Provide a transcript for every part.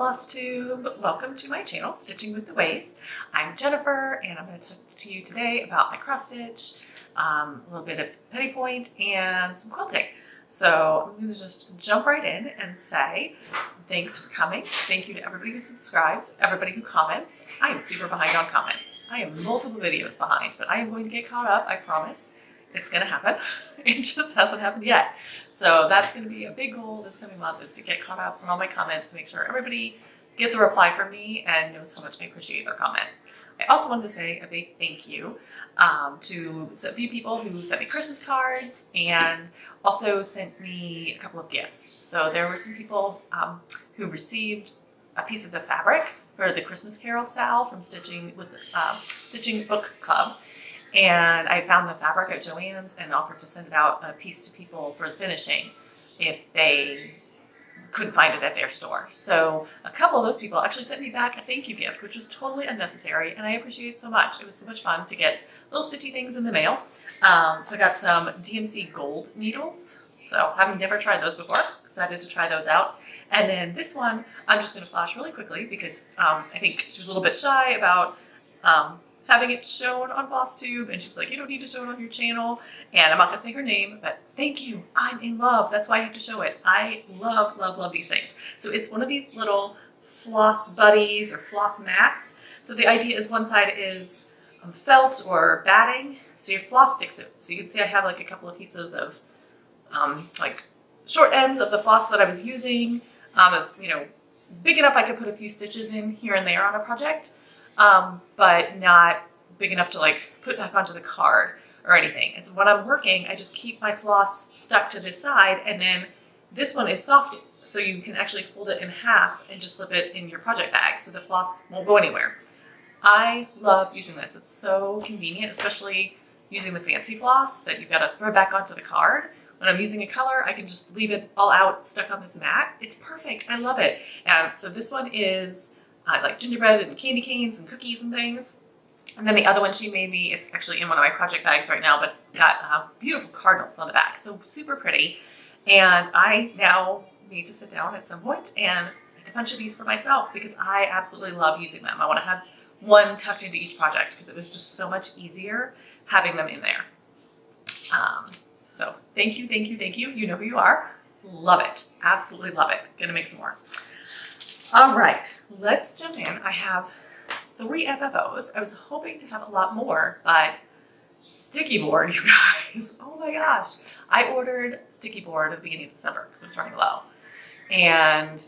Flosstube. Welcome to my channel, Stitching with the Waves. I'm Jennifer, and I'm going to talk to you today about my cross stitch, a little bit of petty point, and some quilting. So I'm going to just jump right in and say thanks for coming. Thank you to everybody who subscribes, everybody who comments. I am super behind on comments. I am multiple videos behind, but I am going to get caught up, I promise. It's going to happen. It just hasn't happened yet. So that's going to be a big goal this coming month, is to get caught up on all my comments, make sure everybody gets a reply from me and knows how much I appreciate their comment. I also wanted to say a big thank you to a few people who sent me Christmas cards and also sent me a couple of gifts. So there were some people who received a piece of the fabric for the Christmas Carol Sal from Stitching with Stitching Book Club. And I found the fabric at Joann's and offered to send it out a piece to people for finishing if they couldn't find it at their store. So a couple of those people actually sent me back a thank you gift, which was totally unnecessary, and I appreciate it so much. It was so much fun to get little stitchy things in the mail. So I got some DMC gold needles. So having never tried those before, excited to try those out. And then this one, I'm just going to flash really quickly because I think she was a little bit shy about having it shown on Flosstube, and she was like, you don't need to show it on your channel, and I'm not gonna say her name, but thank you, I'm in love, that's why I have to show it. I love, love, love these things. So it's one of these little floss buddies or floss mats. So the idea is one side is felt or batting, so your floss sticks it. So you can see I have like a couple of pieces of like short ends of the floss that I was using. It's, you know, big enough I could put a few stitches in here and there on a project. But not big enough to like put back onto the card or anything. And so when I'm working, I just keep my floss stuck to this side, and then this one is soft, so you can actually fold it in half and just slip it in your project bag so the floss won't go anywhere. I love using this. It's so convenient, especially using the fancy floss that you've got to throw back onto the card. When I'm using a color, I can just leave it all out stuck on this mat. It's perfect. I love it. And so this one is like gingerbread and candy canes and cookies and things. And then the other one she made me, it's actually in one of my project bags right now, but got beautiful cardinals on the back. So super pretty. And I now need to sit down at some point and make a bunch of these for myself because I absolutely love using them. I want to have one tucked into each project because it was just so much easier having them in there. So thank you, thank you, thank you. You know who you are. Love it. Absolutely love it. Gonna make some more. All right, let's jump in. I have 3 FFOs. I was hoping to have a lot more, but sticky board, you guys. Oh my gosh. I ordered sticky board at the beginning of December because it was running low, and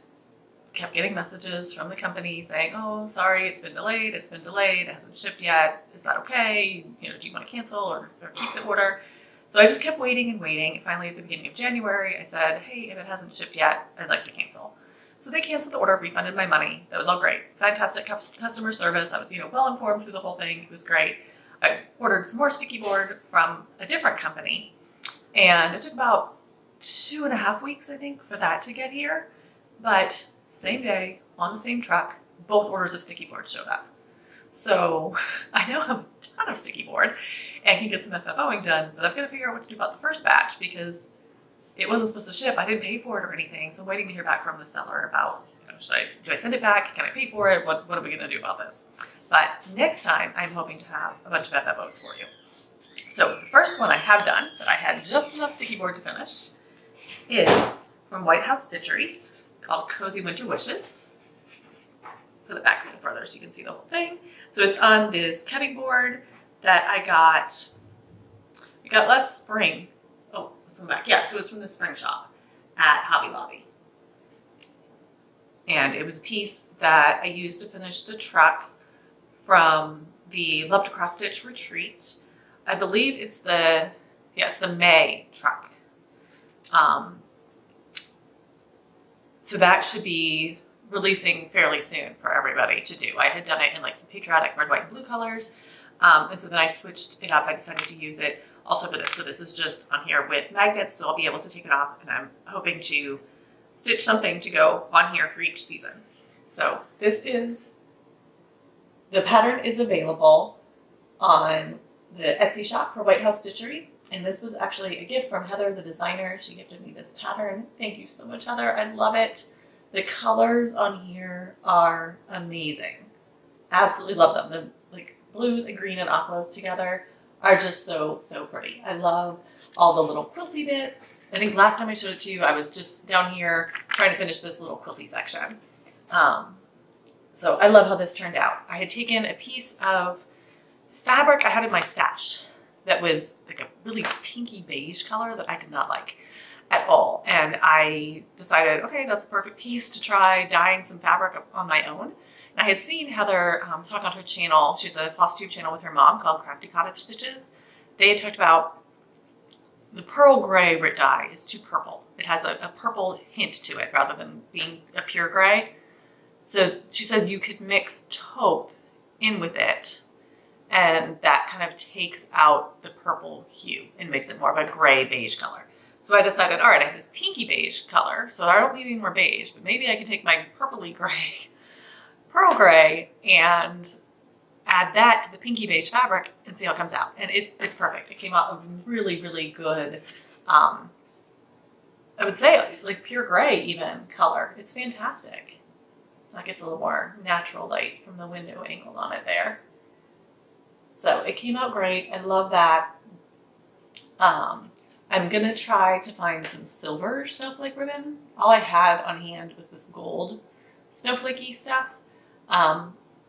kept getting messages from the company saying, oh, sorry, it's been delayed, it hasn't shipped yet. Is that okay? You know, do you want to cancel or keep the order? So I just kept waiting and waiting. And finally, at the beginning of January, I said, hey, if it hasn't shipped yet, I'd like to cancel. So they canceled the order, refunded my money. That was all great. Fantastic customer service. I was, well informed through the whole thing. It was great. I ordered some more sticky board from a different company, and it took about 2.5 weeks, I think, for that to get here. But same day, on the same truck, both orders of sticky board showed up. So I now have a ton of sticky board and can get some FFOing done, but I've got to figure out what to do about the first batch because it wasn't supposed to ship. I didn't pay for it or anything. So I'm waiting to hear back from the seller about, do I send it back? Can I pay for it? What are we going to do about this? But next time, I'm hoping to have a bunch of FFOs for you. So the first one I have done that I had just enough sticky board to finish is from White House Stitchery, called Cozy Winter Wishes. Put it back a little further so you can see the whole thing. So it's on this cutting board that I got last spring. Back. Yeah, so it's from the spring shop at Hobby Lobby. And it was a piece that I used to finish the truck from the Love to Cross Stitch retreat. I believe it's the May truck. So that should be releasing fairly soon for everybody to do. I had done it in like some patriotic red, white, and blue colors. And so then I switched it up. I decided to use it also for this. So this is just on here with magnets, so I'll be able to take it off, and I'm hoping to stitch something to go on here for each season. So the pattern is available on the Etsy shop for White House Stitchery, and this was actually a gift from Heather, the designer. She gifted me this pattern. Thank you so much, Heather. I love it. The colors on here are amazing. Absolutely love them. The like blues and green and aquas together are just so, so pretty. I love all the little quilty bits. I think last time I showed it to you, I was just down here trying to finish this little quilty section. So I love how this turned out. I had taken a piece of fabric I had in my stash that was like a really pinky beige color that I did not like at all. And I decided, okay, that's a perfect piece to try dyeing some fabric on my own. And I had seen Heather talk on her channel. She's a Flosstube channel with her mom called Crafty Cottage Stitches. They had talked about the pearl gray dye is too purple. It has a purple hint to it rather than being a pure gray. So she said you could mix taupe in with it, and that kind of takes out the purple hue and makes it more of a gray beige color. So I decided, all right, I have this pinky beige color, so I don't need any more beige, but maybe I can take my purpley gray, pearl gray, and add that to the pinky beige fabric and see how it comes out. And it's perfect. It came out a really, really good, I would say like pure gray even color. It's fantastic. That gets a little more natural light from the window angle on it there. So it came out great. I love that. I'm going to try to find some silver snowflake ribbon. All I had on hand was this gold snowflakey stuff.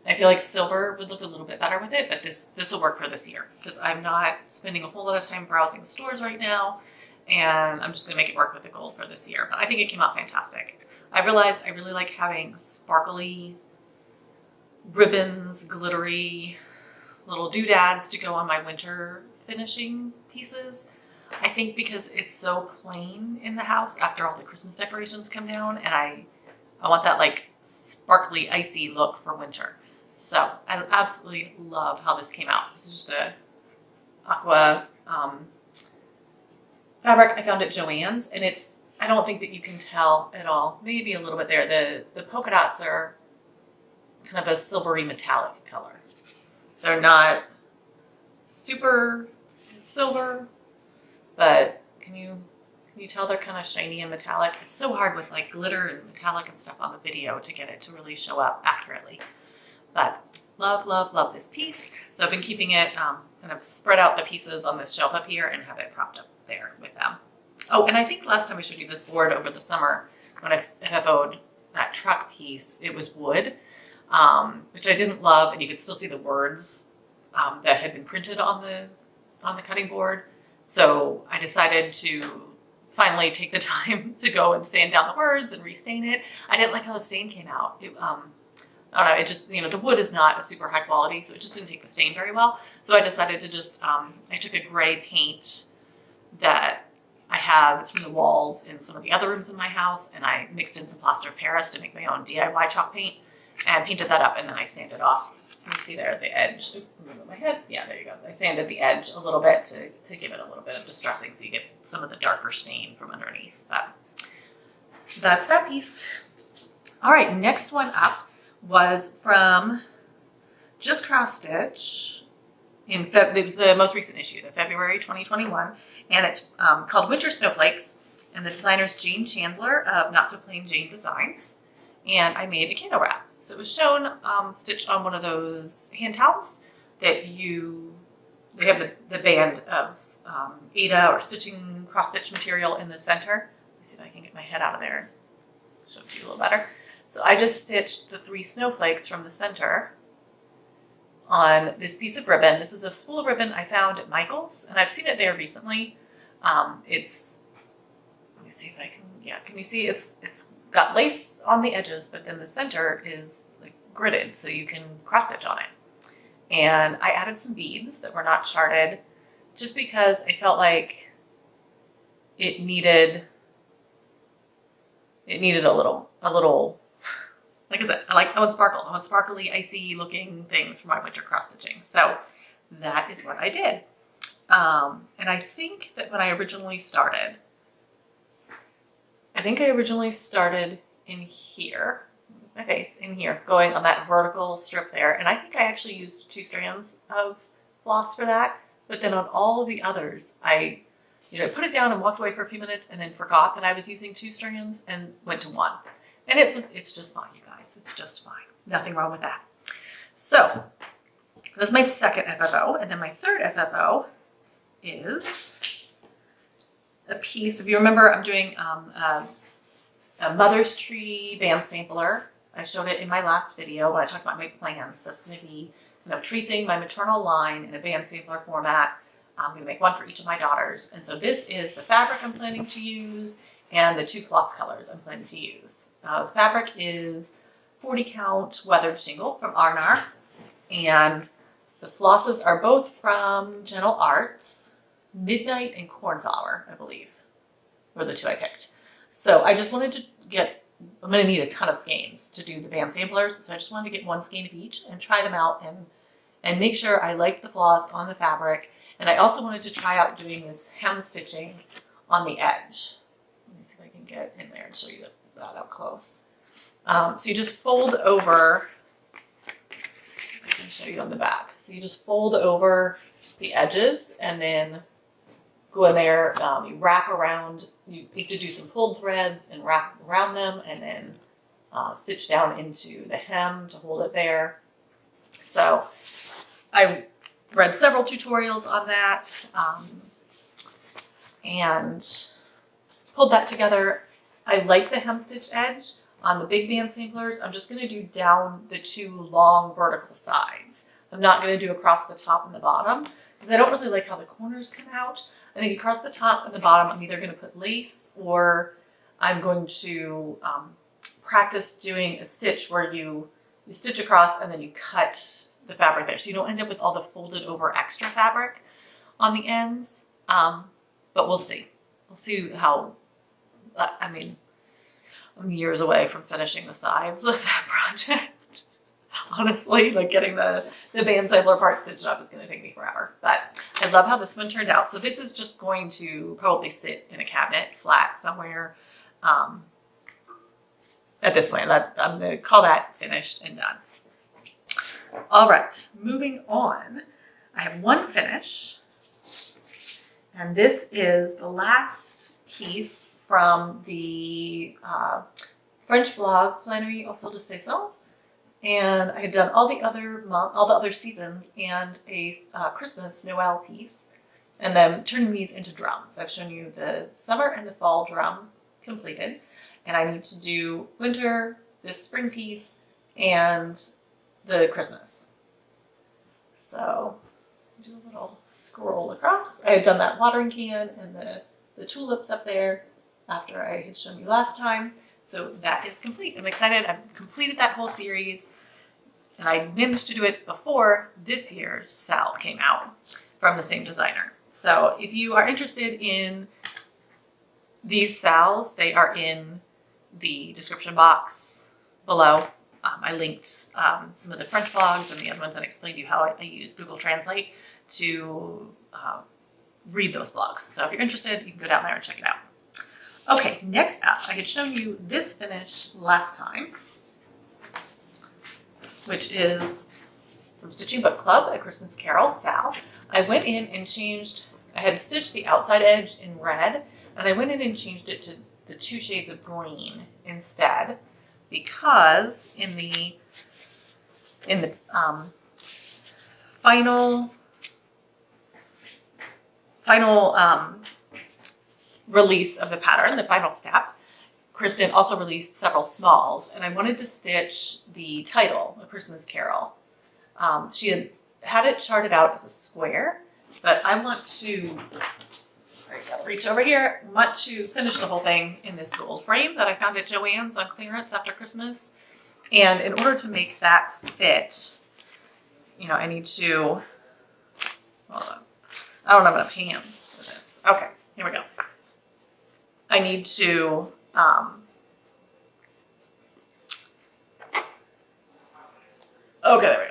I feel like silver would look a little bit better with it, but this will work for this year because I'm not spending a whole lot of time browsing the stores right now, and I'm just going to make it work with the gold for this year. But I think it came out fantastic. I realized I really like having sparkly ribbons, glittery little doodads to go on my winter finishing pieces. I think because it's so plain in the house after all the Christmas decorations come down, and I want that like sparkly, icy look for winter. So I absolutely love how this came out. This is just a aqua fabric I found at Joann's, and I don't think that you can tell at all. Maybe a little bit there. The polka dots are kind of a silvery metallic color. They're not super silver, but can you tell they're kind of shiny and metallic? It's so hard with like glitter and metallic and stuff on the video to get it to really show up accurately. But love, love, love this piece. So I've been keeping it kind of spread out the pieces on this shelf up here and have it propped up there with them. Oh, and I think last time I showed you this board over the summer when I FFO'd that truck piece, it was wood, which I didn't love, and you could still see the words that had been printed on the cutting board. So I decided to finally take the time to go and sand down the words and restain it. I didn't like how the stain came out. I don't know, it just, the wood is not a super high quality, so it just didn't take the stain very well. So I decided to just, I took a gray paint that I have, it's from the walls in some of the other rooms in my house, and I mixed in some plaster of Paris to make my own DIY chalk paint and painted that up, and then I sanded off. You see there at the edge, move my head, yeah, there you go. I sanded the edge a little bit to give it a little bit of distressing so you get some of the darker stain from underneath. But that's that piece. All right, next one up was from Just Cross Stitch. It was the most recent issue, the February 2021, and it's called Winter Snowflakes, and the designer's Jane Chandler of Not So Plain Jane Designs, and I made a candle wrap. So it was shown stitched on one of those hand towels that they have the band of Ada or stitching cross stitch material in the center. Let me see if I can get my head out of there and show it to you a little better. So I just stitched the 3 snowflakes from the center on this piece of ribbon. This is a spool of ribbon I found at Michael's, and I've seen it there recently. Let me see if I can you see it's got lace on the edges, but then the center is like gridded so you can cross stitch on it. And I added some beads that were not charted just because I felt like it needed a little, like I said, I want sparkle. I want sparkly, icy looking things for my winter cross stitching. So that is what I did. And I think that when I originally started in here, my face in here, going on that vertical strip there. And I think I actually used 2 strands of floss for that. But then on all of the others, I put it down and walked away for a few minutes and then forgot that I was using 2 strands and went to 1. And it's just fine, you guys. It's just fine. Nothing wrong with that. So that's my second FFO. And then my third FFO is a piece. If you remember, I'm doing a Mother's Tree band sampler. I showed it in my last video when I talked about my plans. That's going to be, tracing my maternal line in a band sampler format. I'm going to make one for each of my daughters. And so this is the fabric I'm planning to use and the 2 floss colors I'm planning to use. The fabric is 40 count weathered shingle from R&R. And the flosses are both from Gentle Arts. Midnight and Cornflower, I believe, were the 2 I picked. So I just wanted to I'm going to need a ton of skeins to do the band samplers. So I just wanted to get 1 skein of each and try them out and make sure I liked the floss on the fabric. And I also wanted to try out doing this hem stitching on the edge. Let me see if I can get in there and show you that up close. So you just fold over, I can show you on the back. So you just fold over the edges and then go in there, you wrap around, you have to do some pulled threads and wrap around them and then stitch down into the hem to hold it there. So I read several tutorials on that and pulled that together. I like the hem stitch edge. On the big band samplers, I'm just going to do down the 2 long vertical sides. I'm not going to do across the top and the bottom because I don't really like how the corners come out. I think across the top and the bottom, I'm either going to put lace or I'm going to practice doing a stitch where you stitch across and then you cut the fabric there. So you don't end up with all the folded over extra fabric on the ends. But we'll see. We'll see how, I'm years away from finishing the sides of that project. Honestly, like getting the band sampler part stitched up is going to take me forever. But I love how this one turned out. So this is just going to probably sit in a cabinet flat somewhere at this point. I'm going to call that finished and done. All right, moving on. I have one finish. And this is the last piece from the French blog, Flannery au fil de saison. And I had done all the other seasons and a Christmas Noel piece, and then turning these into drums. I've shown you the summer and the fall drum completed, and I need to do winter, this spring piece, and the Christmas. So do a little scroll across. I had done that watering can and the tulips up there after I had shown you last time. So that is complete. I'm excited. I've completed that whole series and I managed to do it before this year's Sal came out from the same designer. So if you are interested in these Sals, they are in the description box below. I linked some of the French blogs and the other ones that explained to you how I use Google Translate to read those blogs. So if you're interested, you can go down there and check it out. Okay, next up, I had shown you this finish last time, which is from Stitching Book Club, A Christmas Carol, Sal. I went in and changed, I had stitched the outside edge in red, and I went in and changed it to the 2 shades of green instead, because in the final release of the pattern, the final step, Kristen also released several smalls, and I wanted to stitch the title, A Christmas Carol. She had it charted out as a square, but I want to, sorry, gotta reach over here, want to finish the whole thing in this gold frame that I found at Joann's on clearance after Christmas. And in order to make that fit, I need to, hold on, I don't have enough hands for this. Okay, here we go. I need to, okay, there we go.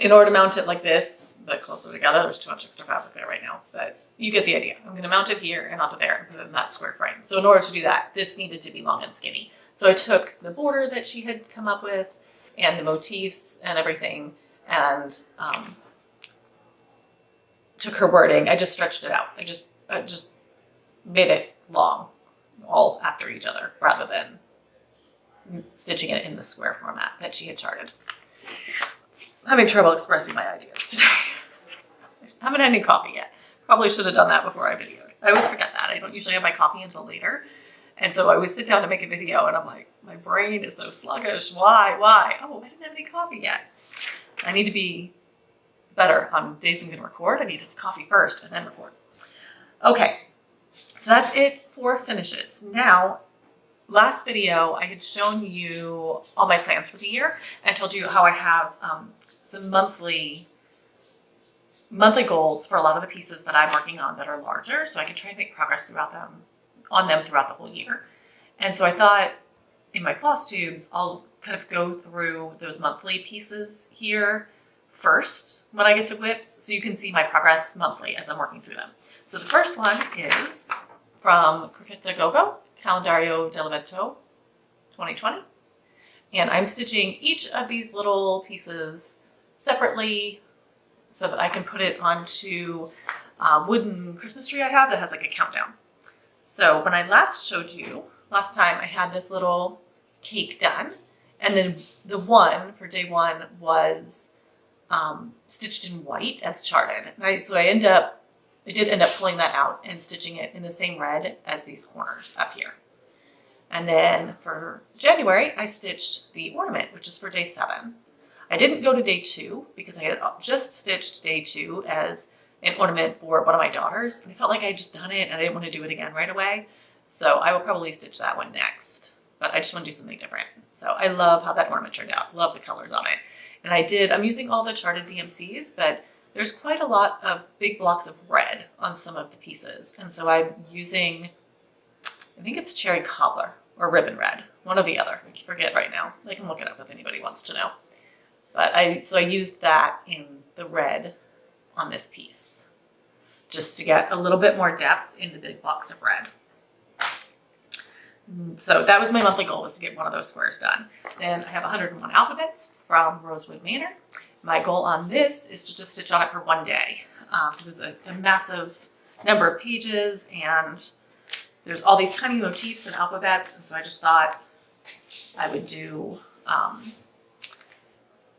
In order to mount it like this, but closer together, there's too much extra fabric there right now, but you get the idea. I'm going to mount it here and mount it there and put it in that square frame. So in order to do that, this needed to be long and skinny. So I took the border that she had come up with and the motifs and everything and took her wording. I just stretched it out. I just made it long, all after each other rather than stitching it in the square format that she had charted. I'm having trouble expressing my ideas today. I haven't had any coffee yet. Probably should have done that before I videoed. I always forget that. I don't usually have my coffee until later. And so I always sit down to make a video and I'm like, my brain is so sluggish. Why? Oh, I didn't have any coffee yet. I need to be better on days I'm going to record. I need to have coffee first and then record. Okay, so that's it for finishes. Now, last video, I had shown you all my plans for the year and told you how I have some monthly goals for a lot of the pieces that I'm working on that are larger, so I can try and make progress throughout them throughout the whole year. And so I thought in my Flosstubes, I'll kind of go through those monthly pieces here first when I get to whips, so you can see my progress monthly as I'm working through them. So the first one is from Croqueta Gogo, Calendario dell'Evento 2020. And I'm stitching each of these little pieces separately so that I can put it onto a wooden Christmas tree I have that has like a countdown. So when I last showed you, last time I had this little cake done, and then the one for day one was stitched in white as charted. So I did end up pulling that out and stitching it in the same red as these corners up here. And then for January, I stitched the ornament, which is for day 7. I didn't go to day 2 because I had just stitched day 2 as an ornament for one of my daughters. And I felt like I had just done it and I didn't want to do it again right away. So I will probably stitch that one next, but I just want to do something different. So I love how that ornament turned out. Love the colors on it. And I'm using all the charted DMCs, but there's quite a lot of big blocks of red on some of the pieces. And so I'm using, I think it's cherry cobbler or ribbon red, one or the other. I forget right now. I can look it up if anybody wants to know. But I used that in the red on this piece, just to get a little bit more depth in the big blocks of red. So that was my monthly goal, was to get one of those squares done. Then I have 101 alphabets from Rosewood Manor. My goal on this is to just stitch on it for one day, because it's a massive number of pages and there's all these tiny motifs and alphabets. And so I just thought I would do,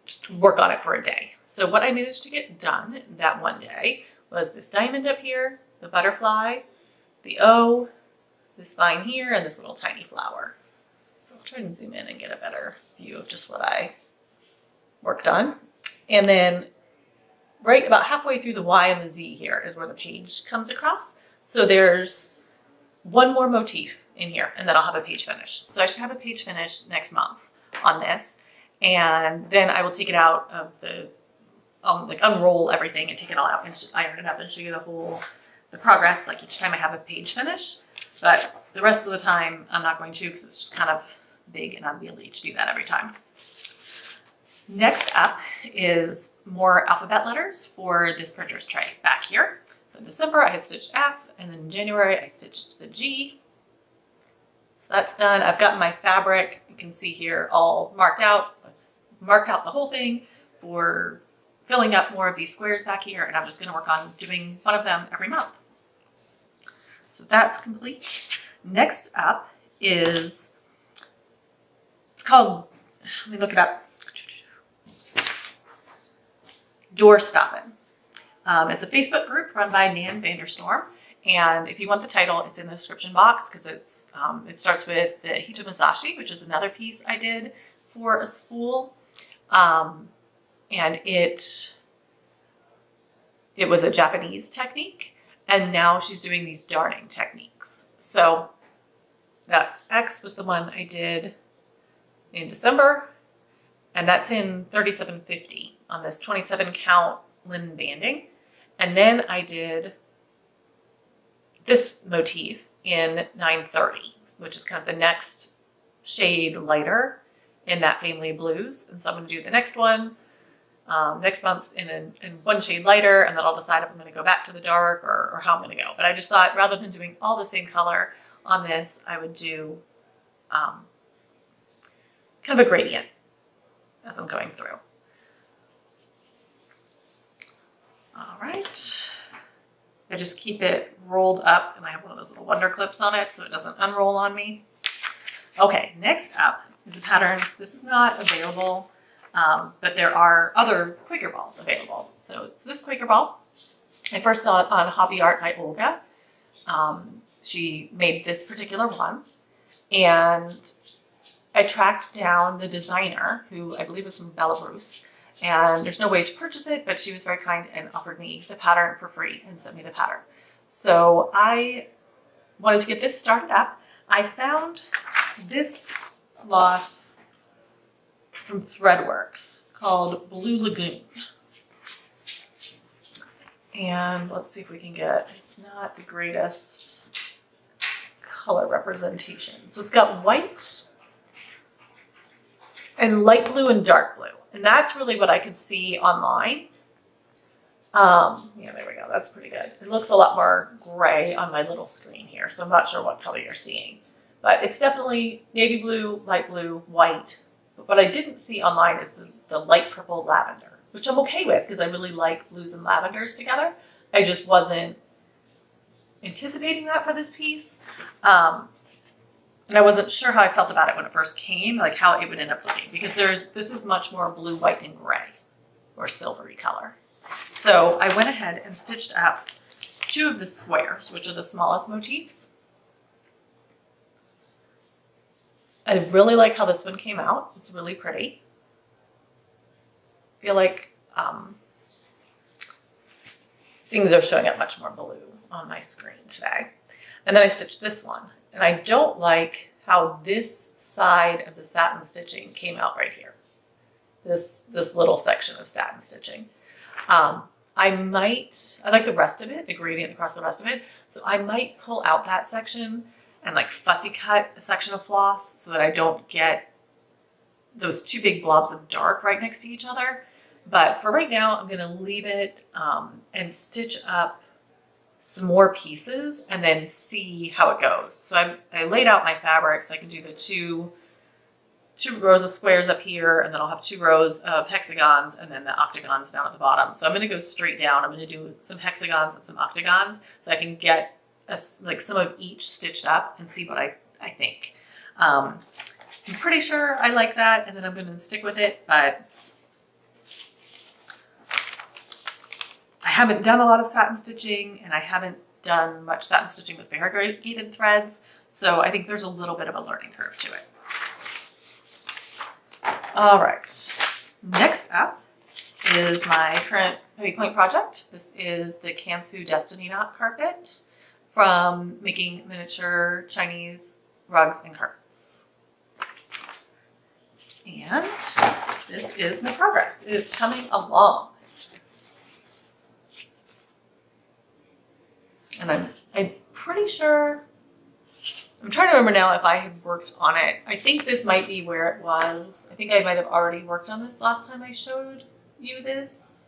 just work on it for a day. So what I managed to get done that one day was this diamond up here, the butterfly, the O, this vine here, and this little tiny flower. So I'll try and zoom in and get a better view of just what I worked on. And then right about halfway through the Y and the Z here is where the page comes across. So there's one more motif in here and then I'll have a page finish. So I should have a page finish next month on this. And then I will take it out of the, like unroll everything and take it all out and iron it up and show you the progress, like each time I have a page finish. But the rest of the time I'm not going to, because it's just kind of big and unwieldy to do that every time. Next up is more alphabet letters for this printer's tray back here. So in December I had stitched F, and then in January I stitched the G. So that's done. I've got my fabric, you can see here, all marked out. I've marked out the whole thing for filling up more of these squares back here, and I'm just going to work on doing one of them every month. So that's complete. Next up is, it's called, let me look it up, Door Stoppin'. It's a Facebook group run by Nan Vanderstorm, and if you want the title, it's in the description box, because it's it starts with the Hitomizashi, which is another piece I did for a spool, and it was a Japanese technique, and now she's doing these darning techniques. So that X was the one I did in December, and that's in 3750 on this 27 count linen banding. And then I did this motif in 930, which is kind of the next shade lighter in that family of blues. And so I'm going to do the next one next month in one shade lighter, and then I'll decide if I'm going to go back to the dark or how I'm going to go. But I just thought rather than doing all the same color on this, I would do kind of a gradient as I'm going through. All right. I just keep it rolled up, and I have one of those little wonder clips on it so it doesn't unroll on me. Okay, next up is a pattern. This is not available, but there are other Quaker balls available. So it's this Quaker ball. I first saw it on Hobby Art by Olga. She made this particular one, and I tracked down the designer, who I believe is from Belarus, and there's no way to purchase it, but she was very kind and offered me the pattern for free and sent me the pattern. So I wanted to get this started up. I found this floss from Threadworks called Blue Lagoon. And let's see if we can get, it's not the greatest color representation. So it's got white and light blue and dark blue. And that's really what I could see online. Yeah, there we go. That's pretty good. It looks a lot more gray on my little screen here, so I'm not sure what color you're seeing. But it's definitely navy blue, light blue, white. But what I didn't see online is the light purple lavender, which I'm okay with because I really like blues and lavenders together. I just wasn't anticipating that for this piece. And I wasn't sure how I felt about it when it first came, like how it would end up looking, because this is much more blue, white, and gray, or silvery color. So I went ahead and stitched up 2 of the squares, which are the smallest motifs. I really like how this one came out. It's really pretty. I feel like things are showing up much more blue on my screen today. And then I stitched this one. And I don't like how this side of the satin stitching came out right here. This little section of satin stitching. I like the rest of it, the gradient across the rest of it. So I might pull out that section and like fussy cut a section of floss so that I don't get those 2 big blobs of dark right next to each other. But for right now, I'm going to leave it and stitch up some more pieces and then see how it goes. So I laid out my fabric so I can do the two rows of squares up here, and then I'll have 2 rows of hexagons and then the octagons down at the bottom. So I'm going to go straight down. I'm going to do some hexagons and some octagons so I can get like some of each stitched up and see what I think. I'm pretty sure I like that, and then I'm going to stick with it, but I haven't done a lot of satin stitching, and I haven't done much satin stitching with variegated threads, so I think there's a little bit of a learning curve to it. All right, next up is my current heavy point project. This is the Kansu Destiny Knot carpet from making miniature Chinese rugs and carpets. And this is my progress. It is coming along. And I'm pretty sure, I'm trying to remember now if I had worked on it. I think this might be where it was. I think I might have already worked on this last time I showed you this.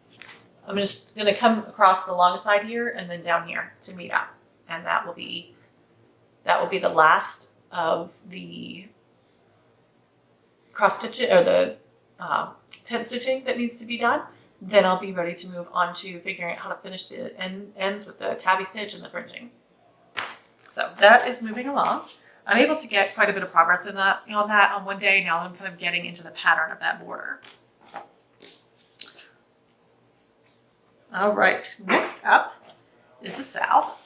I'm just going to come across the long side here and then down here to meet up. And that will be the last of the cross stitching or the tent stitching that needs to be done. Then I'll be ready to move on to figuring out how to finish the ends with the tabby stitch and the fringing. So that is moving along. I'm able to get quite a bit of progress on that on one day. Now I'm kind of getting into the pattern of that border. All right, next up is the Sal.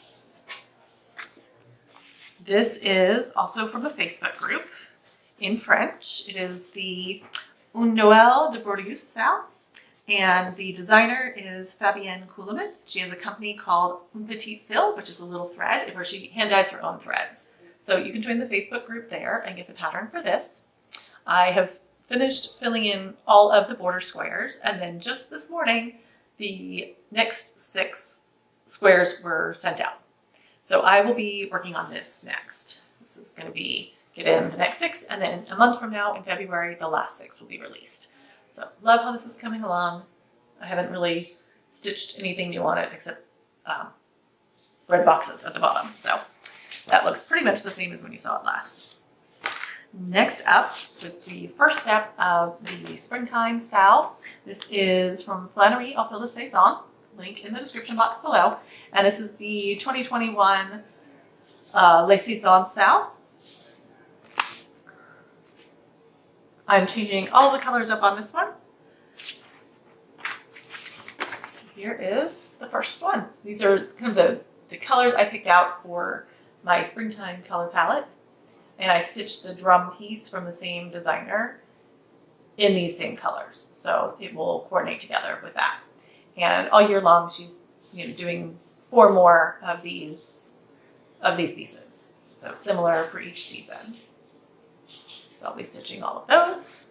This is also from a Facebook group in French. It is the Un Noël de Bourdieu Sal. And the designer is Fabienne Coulamin. She has a company called Un Petit Fil, which is a little thread where she hand dyes her own threads. So you can join the Facebook group there and get the pattern for this. I have finished filling in all of the border squares, and then just this morning, the next 6 squares were sent out. So I will be working on this next. This is going to be get in the next 6, and then a month from now in February, the last 6 will be released. So love how this is coming along. I haven't really stitched anything new on it except red boxes at the bottom. So that looks pretty much the same as when you saw it last. Next up is the first step of the Springtime Sal. This is from Flannery Au Fil de Saison, link in the description box below. And this is the 2021 Les Saisons Sal. I'm changing all the colors up on this one. So here is the first one. These are kind of the colors I picked out for my springtime color palette. And I stitched the drum piece from the same designer in these same colors. So it will coordinate together with that. And all year long, she's doing 4 more of these pieces. So similar for each season. So I'll be stitching all of those.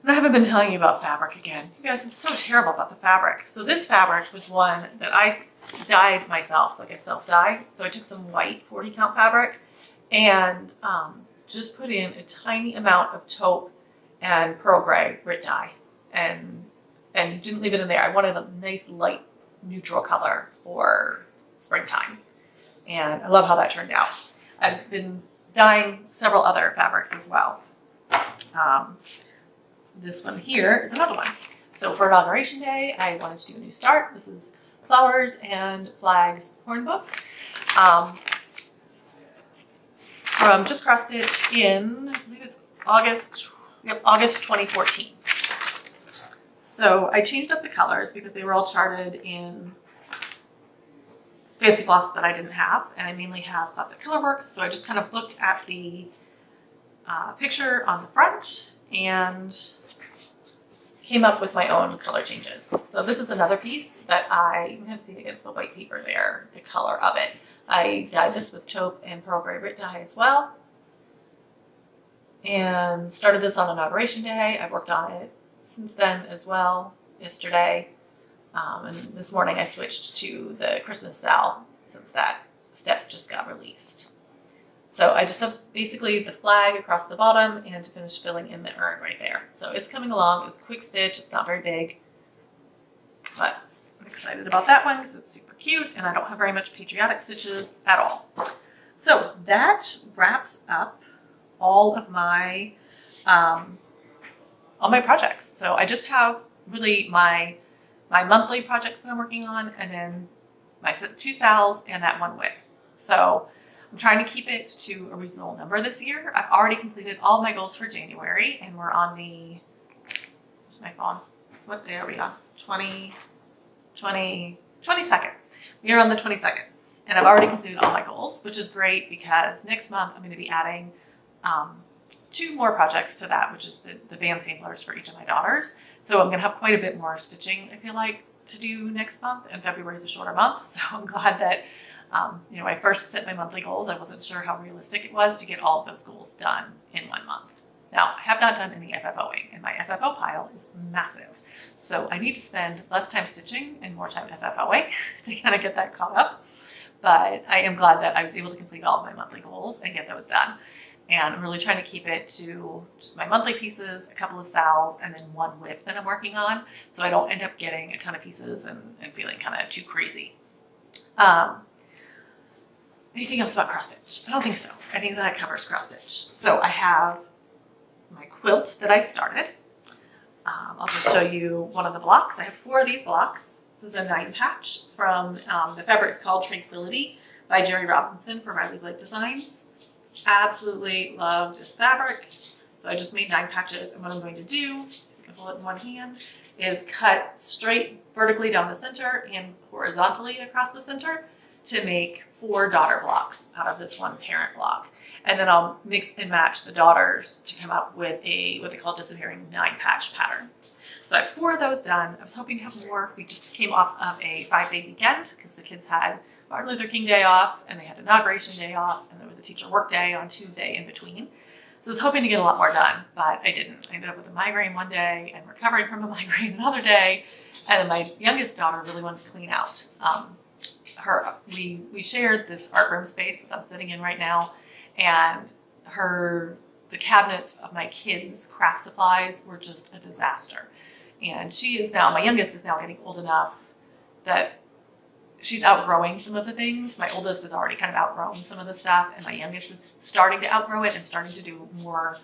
And I haven't been telling you about fabric again. You guys, I'm so terrible about the fabric. So this fabric was one that I dyed myself, like I self-dyed. So I took some white 40 count fabric and just put in a tiny amount of taupe and pearl gray grit dye and didn't leave it in there. I wanted a nice light neutral color for springtime. And I love how that turned out. I've been dyeing several other fabrics as well. This one here is another one. So for Inauguration Day, I wanted to do a new start. This is Flowers and Flags Hornbook. From Just Cross Stitch in, I believe it's August 2014. So I changed up the colors because they were all charted in fancy floss that I didn't have, and I mainly have Classic Colorworks. So I just kind of looked at the picture on the front and came up with my own color changes. So this is another piece that you can see against the white paper there, the color of it. I dyed this with taupe and pearl gray grit dye as well. And started this on Inauguration Day. I've worked on it since then as well, yesterday. And this morning I switched to the Christmas Sal since that step just got released. So I just have basically the flag across the bottom and to finish filling in the urn right there. So it's coming along. It was a quick stitch. It's not very big, but I'm excited about that one because it's super cute and I don't have very much patriotic stitches at all. So that wraps up all of my projects. So I just have really my monthly projects that I'm working on, and then my 2 sals and that 1 whip. So I'm trying to keep it to a reasonable number this year. I've already completed all of my goals for January, and we're on the, where's my phone? What day are we on? 22nd. We are on the 22nd, and I've already completed all my goals, which is great because next month I'm going to be adding 2 more projects to that, which is the band samplers for each of my daughters. So I'm going to have quite a bit more stitching, I feel like, to do next month, and February is a shorter month. So I'm glad that when I first set my monthly goals, I wasn't sure how realistic it was to get all of those goals done in 1 month. Now, I have not done any FFOing, and my FFO pile is massive. So I need to spend less time stitching and more time FFOing to kind of get that caught up. But I am glad that I was able to complete all of my monthly goals and get those done. And I'm really trying to keep it to just my monthly pieces, a couple of sals, and then 1 whip that I'm working on. So I don't end up getting a ton of pieces and feeling kind of too crazy. Anything else about cross stitch? I don't think so. I think that covers cross stitch. So I have my quilt that I started. I'll just show you one of the blocks. I have 4 of these blocks. This is a 9 patch from the fabric's called Tranquility by Jerry Robinson for Riley Blake Designs. Absolutely love this fabric. So I just made 9 patches, and what I'm going to do, so you can hold it in one hand, is cut straight vertically down the center and horizontally across the center to make 4 daughter blocks out of this 1 parent block. And then I'll mix and match the daughters to come up with what they call disappearing 9 patch pattern. So I have 4 of those done. I was hoping to have more. We just came off of a 5-day weekend because the kids had Martin Luther King Day off, and they had Inauguration Day off, and there was a teacher work day on Tuesday in between. So I was hoping to get a lot more done, but I didn't. I ended up with a migraine one day and recovering from a migraine another day. And then my youngest daughter really wanted to clean out. We shared this art room space that I'm sitting in right now, and the cabinets of my kids' craft supplies were just a disaster. And my youngest is now getting old enough that she's outgrowing some of the things. My oldest has already kind of outgrown some of the stuff, and my youngest is starting to outgrow it and starting to do more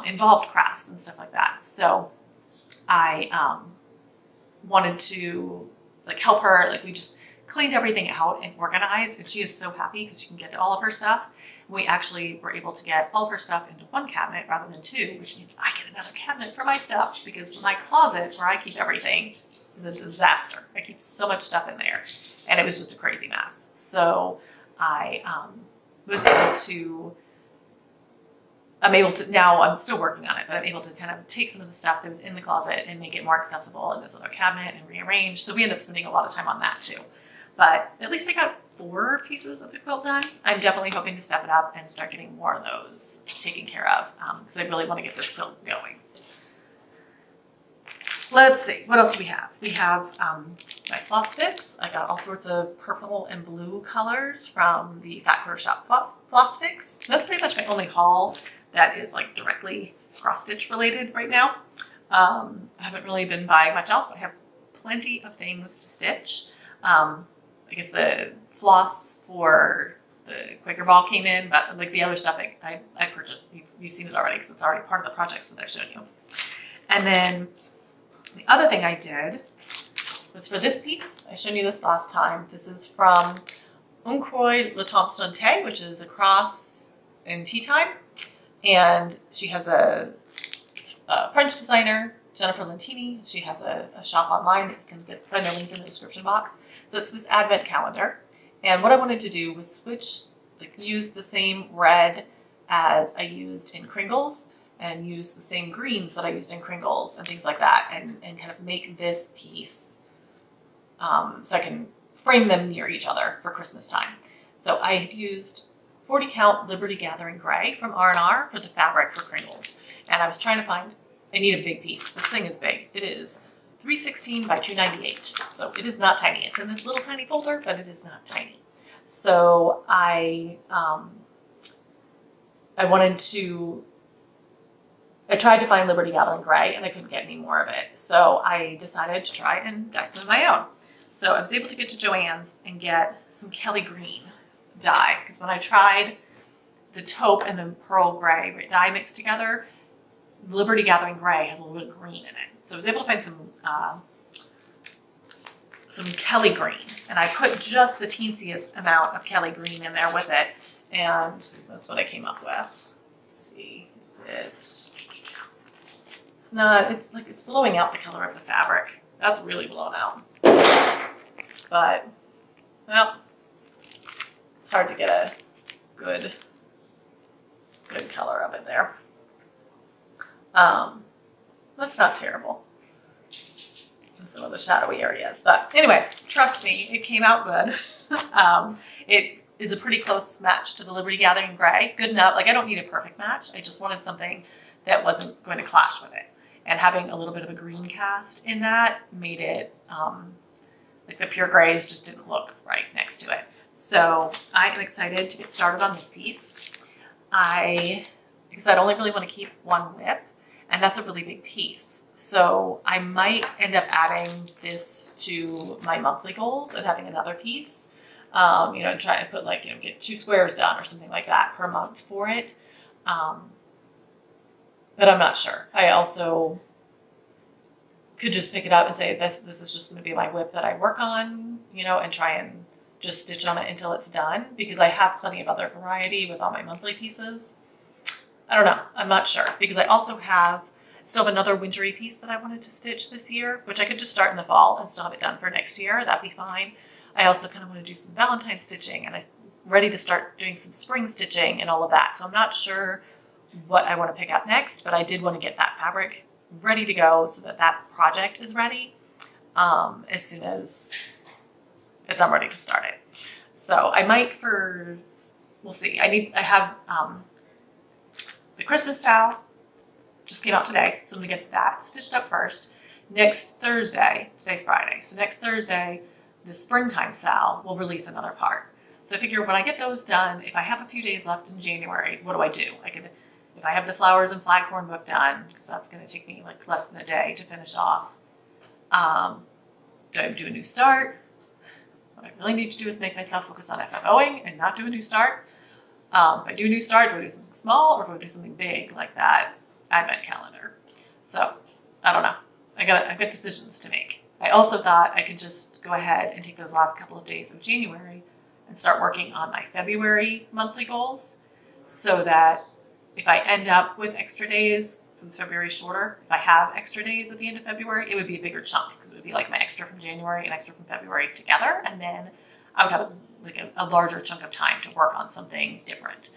involved crafts and stuff like that. So I wanted to help her. We just cleaned everything out and organized, and she is so happy because she can get to all of her stuff. We actually were able to get all of her stuff into one cabinet rather than two, which means I get another cabinet for my stuff, because my closet where I keep everything is a disaster. I keep so much stuff in there, and it was just a crazy mess. So I was able to, now I'm still working on it, but I'm able to kind of take some of the stuff that was in the closet and make it more accessible in this other cabinet and rearrange. So we end up spending a lot of time on that too. But at least I got 4 pieces of the quilt done. I'm definitely hoping to step it up and start getting more of those taken care of, because I really want to get this quilt going. Let's see, what else do we have? We have my floss sticks. I got all sorts of purple and blue colors from the Fat Quarter Shop floss sticks. That's pretty much my only haul that is like directly cross stitch related right now. I haven't really been buying much else. I have plenty of things to stitch. I guess the floss for the Quaker ball came in, but like the other stuff I purchased, you've seen it already because it's already part of the projects that I've shown you. And then the other thing I did was for this piece. I showed you this last time. This is from Un Croix Le Temps d'un Thé, which is a cross in tea time. And she has a French designer, Jennifer Lentini. She has a shop online that you can find a link in the description box. So it's this advent calendar. And what I wanted to do was use the same red as I used in Kringles, and use the same greens that I used in Kringles and things like that, and kind of make this piece so I can frame them near each other for Christmas time. So I had used 40 count Liberty Gathering Gray from R&R for the fabric for Kringles. And I was trying to find, I need a big piece. This thing is big. It is 316 by 298. So it is not tiny. It's in this little tiny folder, but it is not tiny. So I tried to find Liberty Gathering Gray, and I couldn't get any more of it. So I decided to try and dye some of my own. So I was able to get to Joann's and get some Kelly Green dye, because when I tried the taupe and the pearl gray dye mixed together, Liberty Gathering Gray has a little bit of green in it. So I was able to find some Kelly Green, and I put just the teensiest amount of Kelly Green in there with it, and that's what I came up with. Let's see, it's blowing out the color of the fabric. That's really blown out. But, well, it's hard to get a good color of it there. That's not terrible in some of the shadowy areas. But anyway, trust me, it came out good. It is a pretty close match to the Liberty Gathering Gray. Good enough. Like, I don't need a perfect match. I just wanted something that wasn't going to clash with it. And having a little bit of a green cast in that made it, like the pure grays just didn't look right next to it. So I am excited to get started on this piece. Because I'd only really want to keep one whip, and that's a really big piece. So I might end up adding this to my monthly goals and having another piece, and try to put get 2 squares done or something like that per month for it. But I'm not sure. I also could just pick it up and say, this is just going to be my whip that I work on, and try and just stitch on it until it's done, because I have plenty of other variety with all my monthly pieces. I don't know. I'm not sure, because I also still have another wintry piece that I wanted to stitch this year, which I could just start in the fall and still have it done for next year. That'd be fine. I also kind of want to do some Valentine stitching, and I'm ready to start doing some spring stitching and all of that. So I'm not sure what I want to pick up next, but I did want to get that fabric ready to go so that project is ready as soon as I'm ready to start it. So I might we'll see. I have the Christmas towel just came out today, so I'm gonna get that stitched up first. Next Thursday, today's Friday, so next Thursday, the springtime sal will release another part. So I figure when I get those done, if I have a few days left in January, what do? If I have the flowers and flagcorn book done, because that's going to take me less than a day to finish off, do I do a new start? What I really need to do is make myself focus on FFOing and not do a new start. If I do a new start, do I do something small, or do I do something big like that advent calendar? So I don't know. I've got decisions to make. I also thought I could just go ahead and take those last couple of days of January and start working on my February monthly goals, so that if I end up with extra days, since February is shorter, if I have extra days at the end of February, it would be a bigger chunk because it would be like my extra from January and extra from February together. And then I would have a larger chunk of time to work on something different.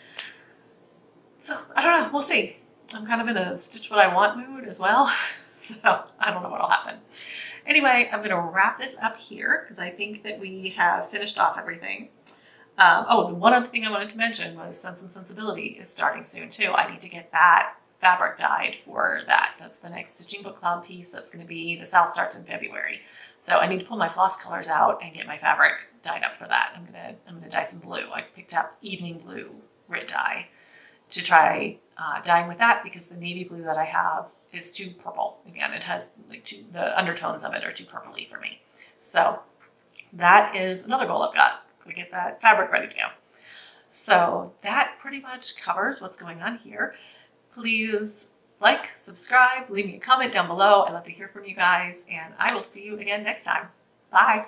So I don't know, we'll see. I'm kind of in a stitch what I want mood as well. So I don't know what'll happen. Anyway, I'm going to wrap this up here because I think that we have finished off everything. The one other thing I wanted to mention was Sense and Sensibility is starting soon too. I need to get that fabric dyed for that. That's the next Stitching Book Club piece. That's going to be, the sale starts in February. So I need to pull my floss colors out and get my fabric dyed up for that. I'm gonna dye some blue. I picked up evening blue Rit dye to try dyeing with that because the navy blue that I have is too purple. Again, it has the undertones of it are too purpley for me. So that is another goal I've got. We get that fabric ready to go. So that pretty much covers what's going on here. Please like, subscribe, leave me a comment down below. I'd love to hear from you guys, and I will see you again next time. Bye.